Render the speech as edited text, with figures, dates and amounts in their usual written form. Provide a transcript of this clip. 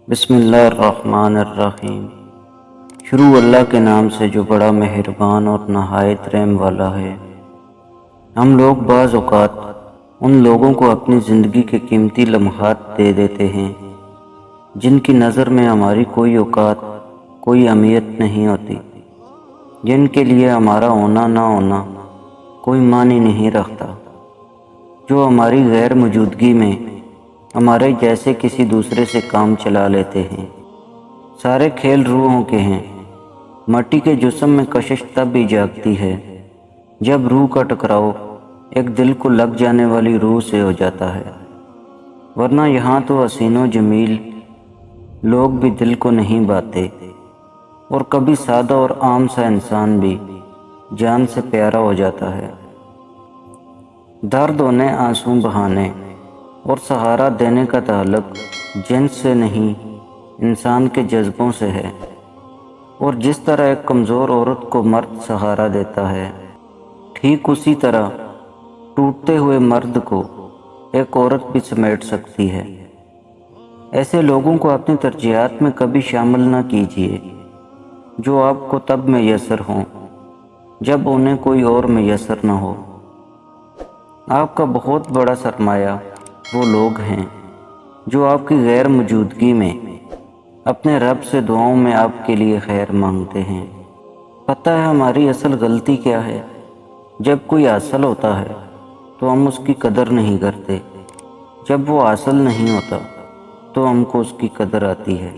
بسم اللہ الرحمن الرحیم۔ شروع اللہ کے نام سے جو بڑا مہربان اور نہایت رحم والا ہے۔ ہم لوگ بعض اوقات ان لوگوں کو اپنی زندگی کے قیمتی لمحات دے دیتے ہیں جن کی نظر میں ہماری کوئی اوقات، کوئی اہمیت نہیں ہوتی، جن کے لیے ہمارا ہونا نہ ہونا کوئی معنی نہیں رکھتا، جو ہماری غیر موجودگی میں ہمارے جیسے کسی دوسرے سے کام چلا لیتے ہیں۔ سارے کھیل روحوں کے ہیں۔ مٹی کے جسم میں کشش تب بھی جاگتی ہے جب روح کا ٹکراؤ ایک دل کو لگ جانے والی روح سے ہو جاتا ہے، ورنہ یہاں تو حسین و جمیل لوگ بھی دل کو نہیں باتے، اور کبھی سادہ اور عام سا انسان بھی جان سے پیارا ہو جاتا ہے۔ درد ہونے، آنسو بہانے اور سہارا دینے کا تعلق جنس سے نہیں، انسان کے جذبوں سے ہے، اور جس طرح ایک کمزور عورت کو مرد سہارا دیتا ہے، ٹھیک اسی طرح ٹوٹتے ہوئے مرد کو ایک عورت بھی سمیٹ سکتی ہے۔ ایسے لوگوں کو اپنی ترجیحات میں کبھی شامل نہ کیجیے جو آپ کو تب میسر ہوں جب انہیں کوئی اور میسر نہ ہو۔ آپ کا بہت بڑا سرمایہ وہ لوگ ہیں جو آپ کی غیر موجودگی میں اپنے رب سے دعاؤں میں آپ کے لیے خیر مانگتے ہیں۔ پتہ ہے ہماری اصل غلطی کیا ہے؟ جب کوئی حاصل ہوتا ہے تو ہم اس کی قدر نہیں کرتے، جب وہ حاصل نہیں ہوتا تو ہم کو اس کی قدر آتی ہے۔